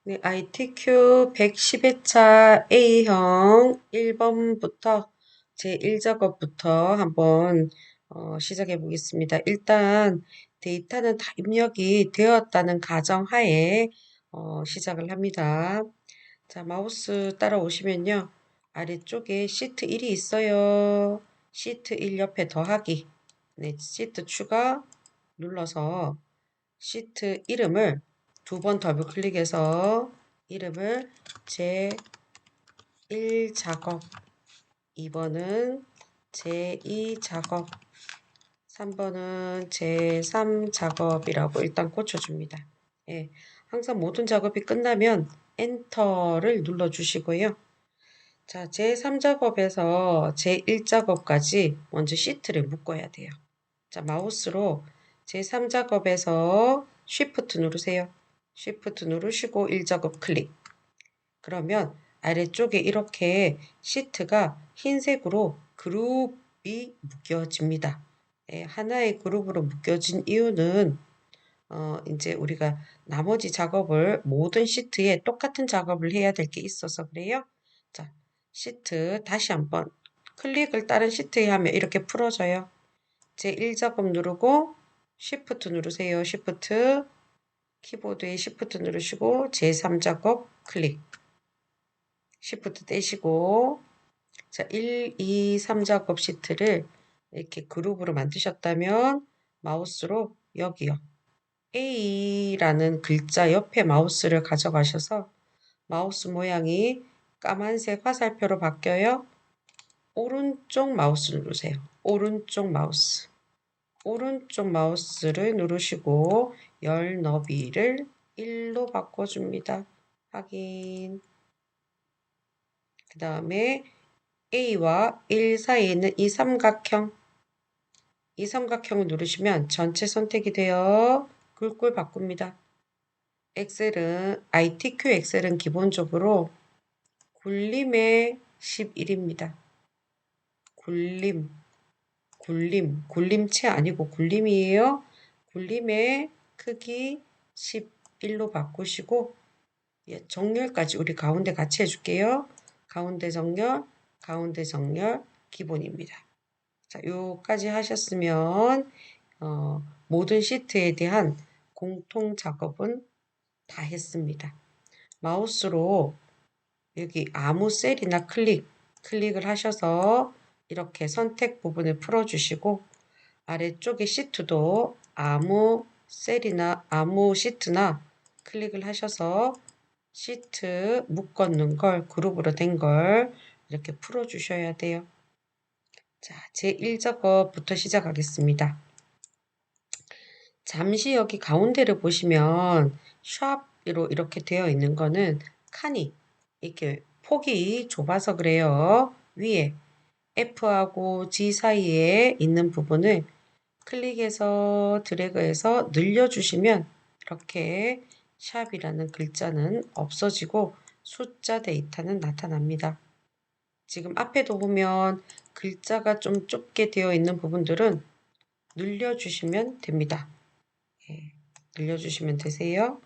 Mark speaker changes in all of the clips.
Speaker 1: 네, ITQ 110회차 A형 1번부터 제1작업부터 한번 시작해 보겠습니다. 일단 데이터는 다 입력이 되었다는 가정하에 시작을 합니다. 자, 마우스 따라오시면요. 아래쪽에 시트 1이 있어요. 시트 1 옆에 더하기. 네, 시트 추가 눌러서 시트 이름을 두 번 더블 클릭해서 이름을 제1 작업, 2번은 제2 작업, 3번은 제3 작업이라고 일단 꽂혀줍니다. 예, 항상 모든 작업이 끝나면 엔터를 눌러주시고요. 자, 제3작업에서 제1작업까지 먼저 시트를 묶어야 돼요. 자, 마우스로 제3작업에서 Shift 누르세요. Shift 누르시고 1작업 클릭. 그러면 아래쪽에 이렇게 시트가 흰색으로 그룹이 묶여집니다. 예, 하나의 그룹으로 묶여진 이유는 이제 우리가 나머지 작업을 모든 시트에 똑같은 작업을 해야 될 게 있어서 그래요. 자, 시트 다시 한번 클릭을 다른 시트에 하면 이렇게 풀어져요. 제1작업 누르고 Shift 누르세요. Shift 키보드에 Shift 누르시고 제3작업 클릭 Shift 떼시고 자 1, 2, 3작업 시트를 이렇게 그룹으로 만드셨다면 마우스로 여기요. A라는 글자 옆에 마우스를 가져가셔서 마우스 모양이 까만색 화살표로 바뀌어요. 오른쪽 마우스 누르세요. 오른쪽 마우스. 오른쪽 마우스를 누르시고 열 너비를 1로 바꿔줍니다. 확인. 그 다음에 A와 1 사이에 있는 이 삼각형을 누르시면 전체 선택이 되어 굵굵 바꿉니다. 엑셀은 ITQ 엑셀은 기본적으로 굴림의 11입니다. 굴림체 아니고 굴림이에요. 굴림의 크기 11로 바꾸시고 예, 정렬까지 우리 가운데 같이 해줄게요. 가운데 정렬 기본입니다. 자, 요까지 하셨으면 모든 시트에 대한 공통 작업은 다 했습니다. 마우스로 여기 아무 셀이나 클릭을 하셔서 이렇게 선택 부분을 풀어주시고 아래쪽에 시트도 아무 셀이나 아무 시트나 클릭을 하셔서 시트 묶었는 걸 그룹으로 된 걸 이렇게 풀어주셔야 돼요. 자, 제1작업부터 시작하겠습니다. 잠시 여기 가운데를 보시면 샵으로 이렇게 되어 있는 거는 칸이 이렇게 폭이 좁아서 그래요. 위에 F하고 G 사이에 있는 부분을 클릭해서 드래그해서 늘려주시면 이렇게 샵이라는 글자는 없어지고 숫자 데이터는 나타납니다. 지금 앞에도 보면 글자가 좀 좁게 되어 있는 부분들은 늘려주시면 됩니다. 예, 늘려주시면 되세요.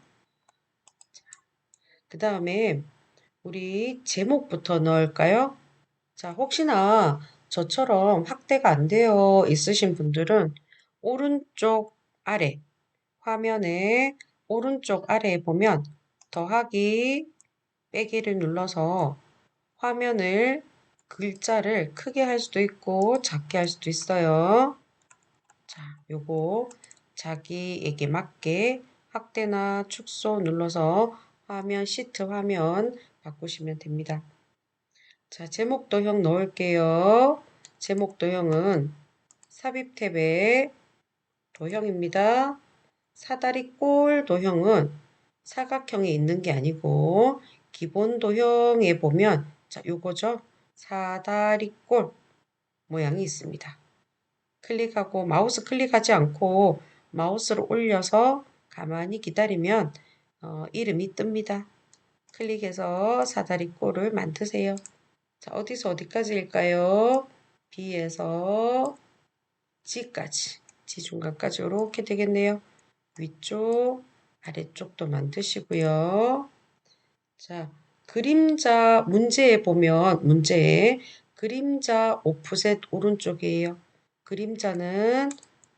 Speaker 1: 그 다음에 우리 제목부터 넣을까요? 자, 혹시나 저처럼 확대가 안 되어 있으신 분들은 오른쪽 아래 화면에 오른쪽 아래에 보면 더하기 빼기를 눌러서 화면을 글자를 크게 할 수도 있고 작게 할 수도 있어요. 자, 요거 자기에게 맞게 확대나 축소 눌러서 화면 시트 화면 바꾸시면 됩니다. 자, 제목 도형 넣을게요. 제목 도형은 삽입 탭의 도형입니다. 사다리 꼴 도형은 사각형이 있는 게 아니고 기본 도형에 보면 자, 요거죠. 사다리 꼴 모양이 있습니다. 클릭하고 마우스 클릭하지 않고 마우스를 올려서 가만히 기다리면 이름이 뜹니다. 클릭해서 사다리 꼴을 만드세요. 자, 어디서 어디까지일까요? B에서 G까지, G 중간까지 이렇게 되겠네요. 위쪽, 아래쪽도 만드시고요. 자, 그림자 문제에 보면 문제에 그림자 오프셋 오른쪽이에요. 그림자는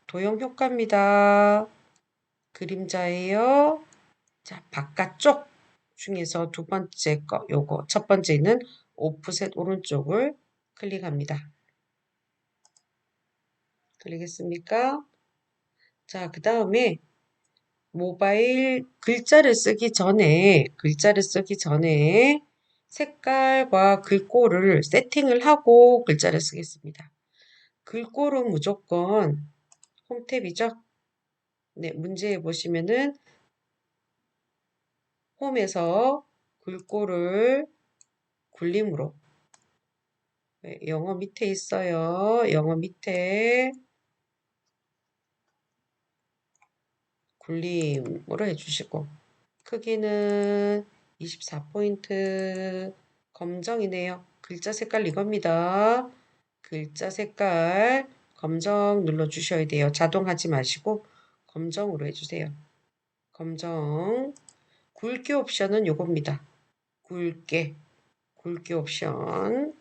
Speaker 1: 도형 효과입니다. 그림자예요. 자, 바깥쪽 중에서 두 번째 거, 요거 첫 번째는 오프셋 오른쪽을 클릭합니다. 클릭했습니까? 자, 그 다음에 모바일 글자를 쓰기 전에 색깔과 글꼴을 세팅을 하고 글자를 쓰겠습니다. 글꼴은 무조건 홈탭이죠. 네, 문제에 보시면은 홈에서 글꼴을 굴림으로 네, 영어 밑에 있어요. 영어 밑에 굴림으로 해주시고 크기는 24포인트 검정이네요. 글자 색깔 이겁니다. 글자 색깔 검정 눌러주셔야 돼요. 자동하지 마시고 검정으로 해주세요. 검정. 굵기 옵션은 요겁니다. 굵기 옵션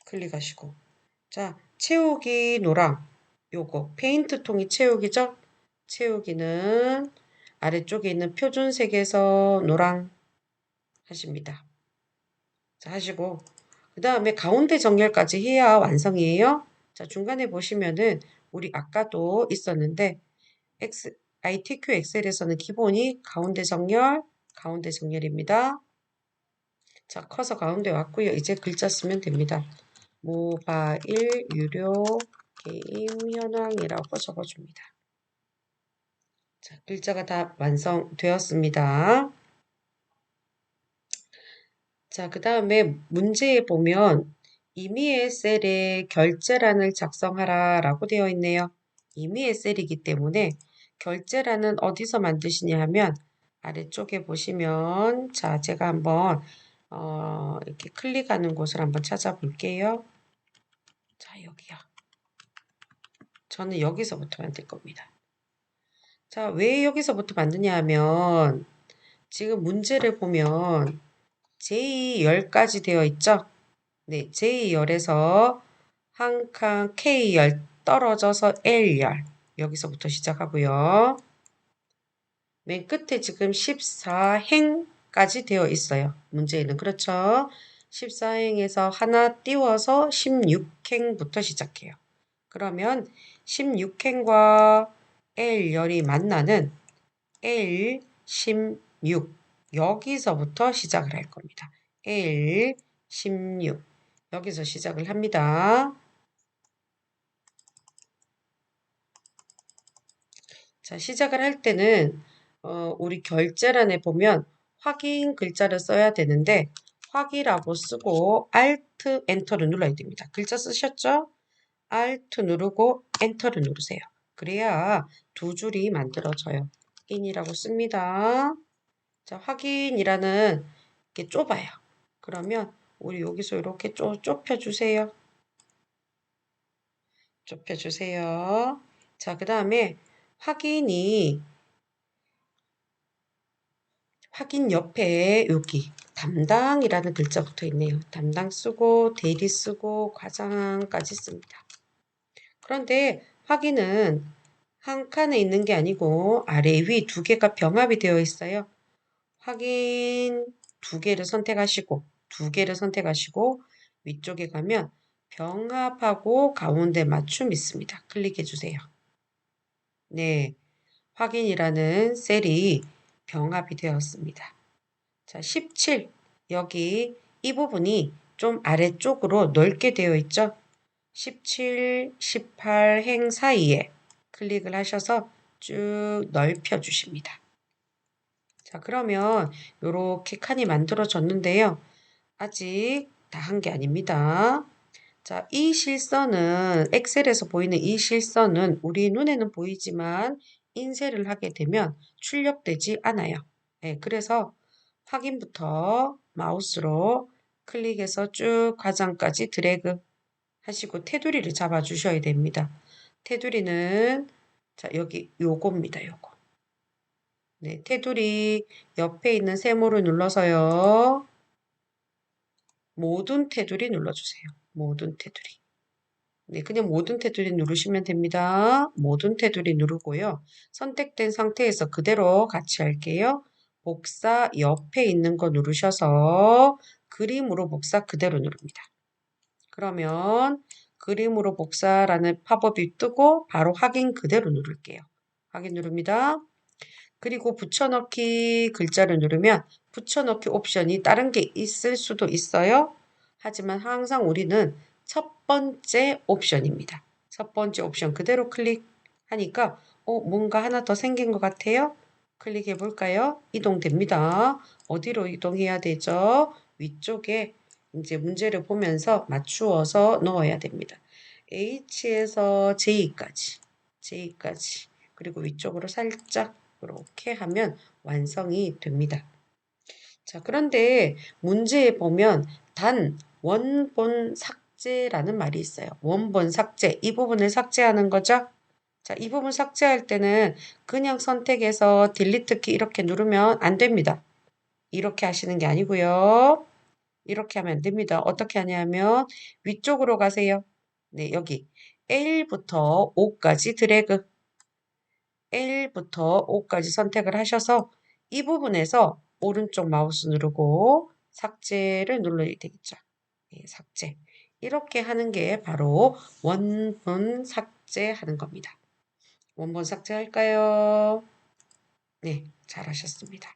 Speaker 1: 클릭하시고 자, 채우기 노랑 요거 페인트 통이 채우기죠? 채우기는 아래쪽에 있는 표준색에서 노랑 하십니다. 자, 하시고 그 다음에 가운데 정렬까지 해야 완성이에요. 자, 중간에 보시면은 우리 아까도 있었는데 ITQ 엑셀에서는 기본이 가운데 정렬입니다. 자, 커서 가운데 왔고요. 이제 글자 쓰면 됩니다. 모바일 유료 게임 현황이라고 적어줍니다. 자, 글자가 다 완성되었습니다. 자, 그 다음에 문제에 보면 임의의 셀에 결제란을 작성하라 라고 되어 있네요. 임의의 셀이기 때문에 결제란은 어디서 만드시냐 하면 아래쪽에 보시면 자, 제가 한번 이렇게 클릭하는 곳을 한번 찾아볼게요. 자, 여기요. 저는 여기서부터 만들 겁니다. 자, 왜 여기서부터 만드냐 하면 지금 문제를 보면 J10까지 되어 있죠? 네, J10에서 한 칸 K열 떨어져서 L열 여기서부터 시작하고요. 맨 끝에 지금 14행까지 되어 있어요. 문제에는 그렇죠? 14행에서 하나 띄워서 16행부터 시작해요. 그러면 16행과 L열이 만나는 L16 여기서부터 시작을 할 겁니다. L16 여기서 시작을 합니다. 자, 시작을 할 때는 우리 결제란에 보면 확인 글자를 써야 되는데 확이라고 쓰고 Alt 엔터를 눌러야 됩니다. 글자 쓰셨죠? Alt 누르고 엔터를 누르세요. 그래야 두 줄이 만들어져요. 인이라고 씁니다. 자, 확인이라는 게 좁아요. 그러면 우리 여기서 이렇게 좁혀주세요. 좁혀주세요. 자, 그 다음에 확인 옆에 여기 담당이라는 글자 붙어 있네요. 담당 쓰고 대리 쓰고 과장까지 씁니다. 그런데 확인은 한 칸에 있는 게 아니고 아래 위 두 개가 병합이 되어 있어요. 확인 두 개를 선택하시고 위쪽에 가면 병합하고 가운데 맞춤 있습니다. 클릭해 주세요. 네, 확인이라는 셀이 병합이 되었습니다. 자, 17 여기 이 부분이 좀 아래쪽으로 넓게 되어 있죠. 17, 18 행 사이에 클릭을 하셔서 쭉 넓혀 주십니다. 자, 그러면 이렇게 칸이 만들어졌는데요. 아직 다 한 게 아닙니다. 자, 이 실선은 엑셀에서 보이는 이 실선은 우리 눈에는 보이지만 인쇄를 하게 되면 출력되지 않아요. 네, 그래서 확인부터 마우스로 클릭해서 쭉 과장까지 드래그 하시고 테두리를 잡아 주셔야 됩니다. 테두리는 자, 여기 요겁니다. 요거. 네, 테두리 옆에 있는 세모를 눌러서요. 모든 테두리 눌러주세요. 모든 테두리. 네, 그냥 모든 테두리 누르시면 됩니다. 모든 테두리 누르고요. 선택된 상태에서 그대로 같이 할게요. 복사 옆에 있는 거 누르셔서 그림으로 복사 그대로 누릅니다. 그러면 그림으로 복사라는 팝업이 뜨고 바로 확인 그대로 누를게요. 확인 누릅니다. 그리고 붙여넣기 글자를 누르면 붙여넣기 옵션이 다른 게 있을 수도 있어요. 하지만 항상 우리는 첫 번째 옵션입니다. 첫 번째 옵션 그대로 클릭하니까 뭔가 하나 더 생긴 것 같아요. 클릭해 볼까요? 이동됩니다. 어디로 이동해야 되죠? 위쪽에 이제 문제를 보면서 맞추어서 넣어야 됩니다. H에서 J까지. 그리고 위쪽으로 살짝 이렇게 하면 완성이 됩니다. 자, 그런데 문제에 보면 단 원본 삭제라는 말이 있어요. 원본 삭제. 이 부분을 삭제하는 거죠. 자, 이 부분 삭제할 때는 그냥 선택해서 딜리트 키 이렇게 누르면 안 됩니다. 이렇게 하시는 게 아니고요. 이렇게 하면 안 됩니다. 어떻게 하냐면 위쪽으로 가세요. 네, 여기 L부터 O까지 드래그. L부터 O까지 선택을 하셔서 이 부분에서 오른쪽 마우스 누르고 삭제를 눌러야 되겠죠. 네, 삭제. 이렇게 하는 게 바로 원본 삭제하는 겁니다. 원본 삭제할까요? 네, 잘하셨습니다.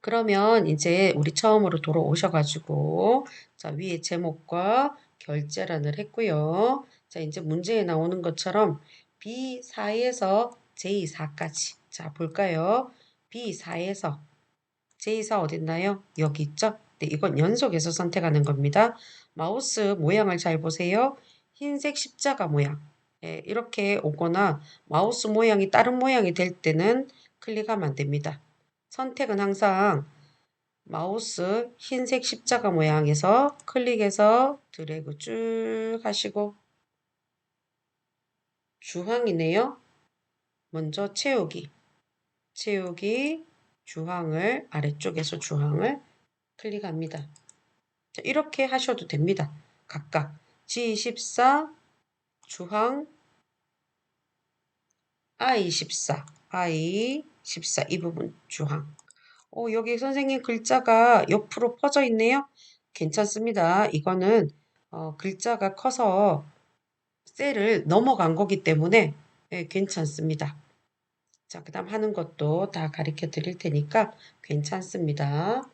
Speaker 1: 그러면 이제 우리 처음으로 돌아오셔가지고 자, 위에 제목과 결제란을 했고요. 자, 이제 문제에 나오는 것처럼 B4에서 J4까지. 자, 볼까요? B4에서 J4 어딨나요? 여기 있죠? 네, 이건 연속해서 선택하는 겁니다. 마우스 모양을 잘 보세요. 흰색 십자가 모양. 네, 이렇게 오거나 마우스 모양이 다른 모양이 될 때는 클릭하면 안 됩니다. 선택은 항상 마우스 흰색 십자가 모양에서 클릭해서 드래그 쭉 하시고 주황이네요. 먼저 채우기 주황을 아래쪽에서 주황을 클릭합니다. 자, 이렇게 하셔도 됩니다. 각각 G14 주황 I14 이 부분 주황 여기 선생님 글자가 옆으로 퍼져 있네요. 괜찮습니다. 이거는 글자가 커서 셀을 넘어간 거기 때문에 괜찮습니다. 자, 그 다음 하는 것도 다 가르쳐 드릴 테니까 괜찮습니다.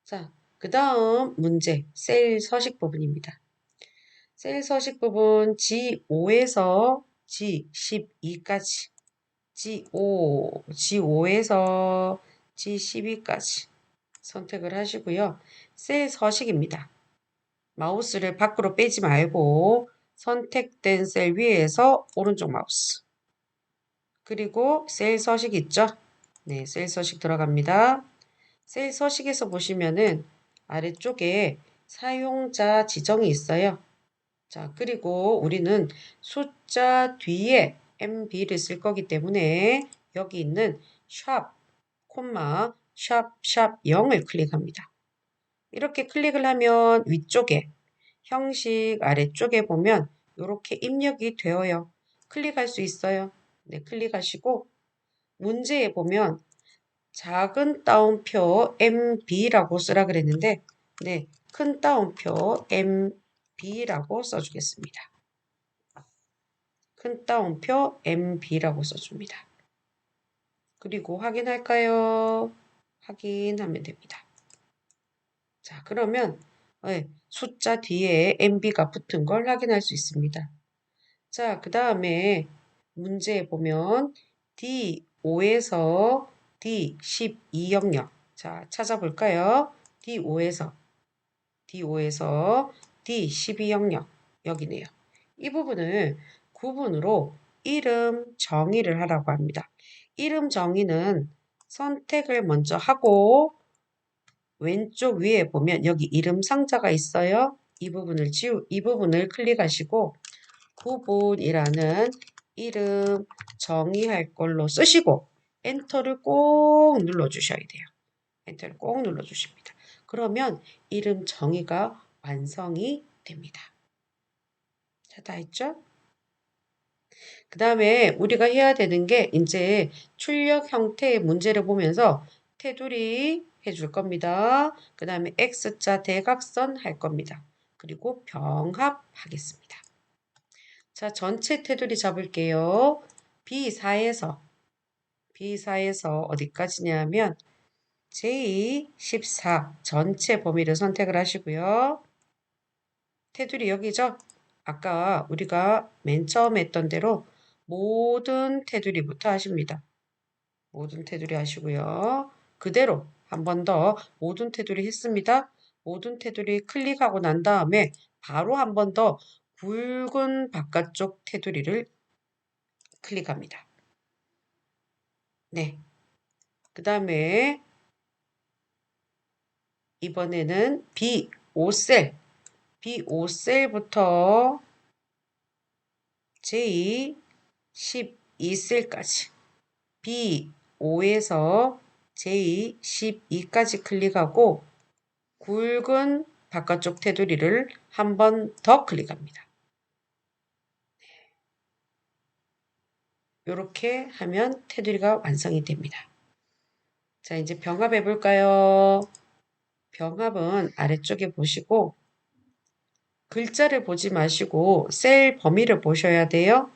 Speaker 1: 자, 그 다음 문제 셀 서식 부분입니다. 셀 서식 부분 G5에서 G12까지 G5에서 G12까지 선택을 하시고요. 셀 서식입니다. 마우스를 밖으로 빼지 말고 선택된 셀 위에서 오른쪽 마우스. 그리고 셀 서식 있죠? 네, 셀 서식 들어갑니다. 셀 서식에서 보시면은 아래쪽에 사용자 지정이 있어요. 자, 그리고 우리는 숫자 뒤에 MB를 쓸 거기 때문에 여기 있는 샵, 콤마, 샵 0을 클릭합니다. 이렇게 클릭을 하면 위쪽에 형식 아래쪽에 보면 이렇게 입력이 되어요. 클릭할 수 있어요. 네, 클릭하시고 문제에 보면 작은 따옴표 MB라고 쓰라 그랬는데 네, 큰 따옴표 MB라고 써주겠습니다. 큰 따옴표 MB라고 써줍니다. 그리고 확인할까요? 확인하면 됩니다. 자, 그러면 숫자 뒤에 MB가 붙은 걸 확인할 수 있습니다. 자, 그 다음에 문제에 보면 D5에서 D1200. 자, 찾아볼까요? D5에서 D1200 여기네요. 이 부분을 구분으로 이름 정의를 하라고 합니다. 이름 정의는 선택을 먼저 하고 왼쪽 위에 보면 여기 이름 상자가 있어요. 이 부분을 클릭하시고 구분이라는 이름 정의할 걸로 쓰시고 엔터를 꼭 눌러주셔야 돼요. 엔터를 꼭 눌러주십니다. 그러면 이름 정의가 완성이 됩니다. 자, 다 했죠? 그 다음에 우리가 해야 되는 게 이제 출력 형태의 문제를 보면서 테두리 해줄 겁니다. 그 다음에 X자 대각선 할 겁니다. 그리고 병합 하겠습니다. 자, 전체 테두리 잡을게요. B4에서 어디까지냐면 J14 전체 범위를 선택을 하시고요. 테두리 여기죠? 아까 우리가 맨 처음에 했던 대로 모든 테두리부터 하십니다. 모든 테두리 하시고요. 그대로 한 번 더 모든 테두리 했습니다. 모든 테두리 클릭하고 난 다음에 바로 한 번 더 굵은 바깥쪽 테두리를 클릭합니다. 네. 그 다음에 이번에는 B5셀, B5셀부터 J12셀까지 B5에서 J12까지 클릭하고 굵은 바깥쪽 테두리를 한 번 더 클릭합니다. 이렇게 하면 테두리가 완성이 됩니다. 자, 이제 병합해 볼까요? 병합은 아래쪽에 보시고 글자를 보지 마시고 셀 범위를 보셔야 돼요.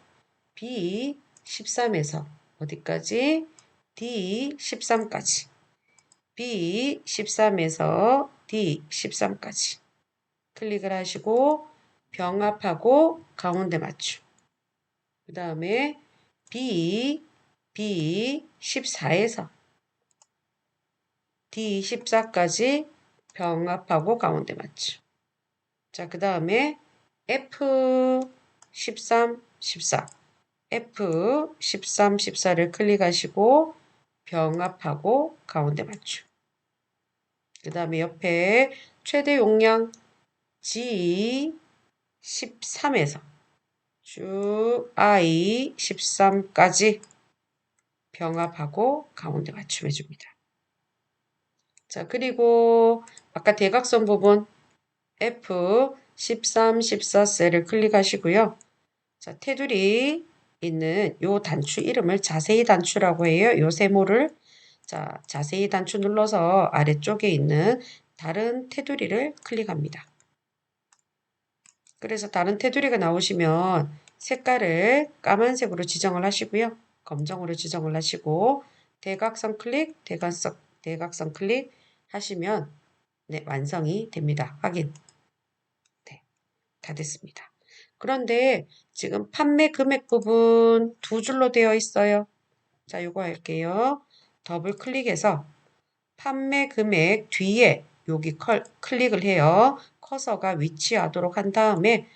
Speaker 1: B13에서 어디까지? D13까지. B13에서 D13까지. 클릭을 하시고 병합하고 가운데 맞춤. 그 다음에 B14에서 D14까지 병합하고 가운데 맞춤. 자, 그 다음에 F13, 14. F13, 14를 클릭하시고 병합하고 가운데 맞춤. 그 다음에 옆에 최대 용량 G13에서 쭉 I13까지 병합하고 가운데 맞춤해 줍니다. 자, 그리고 아까 대각선 부분 F13, 14셀을 클릭하시고요. 자, 테두리 있는 요 단추 이름을 자세히 단추라고 해요. 요 세모를 자, 자세히 단추 눌러서 아래쪽에 있는 다른 테두리를 클릭합니다. 그래서 다른 테두리가 나오시면 색깔을 까만색으로 지정을 하시고요. 검정으로 지정을 하시고 대각선 클릭, 대각선 클릭 하시면 네, 완성이 됩니다. 확인. 네, 다 됐습니다. 그런데 지금 판매 금액 부분 두 줄로 되어 있어요. 자, 요거 할게요. 더블 클릭해서 판매 금액 뒤에 여기 클릭을 해요. 커서가 위치하도록 한 다음에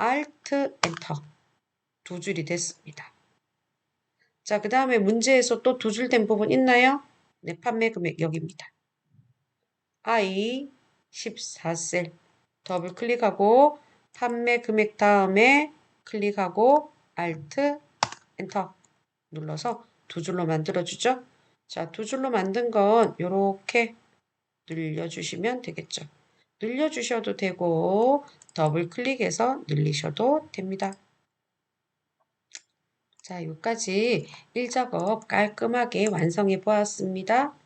Speaker 1: Alt 엔터 두 줄이 됐습니다. 자, 그 다음에 문제에서 또 두 줄 된 부분 있나요? 네, 판매 금액 여기입니다. I14셀 더블 클릭하고 판매 금액 다음에 클릭하고 Alt 엔터 눌러서 두 줄로 만들어주죠. 자, 두 줄로 만든 건 이렇게 늘려주시면 되겠죠. 늘려주셔도 되고 더블 클릭해서 늘리셔도 됩니다. 자, 여기까지 1작업 깔끔하게 완성해 보았습니다.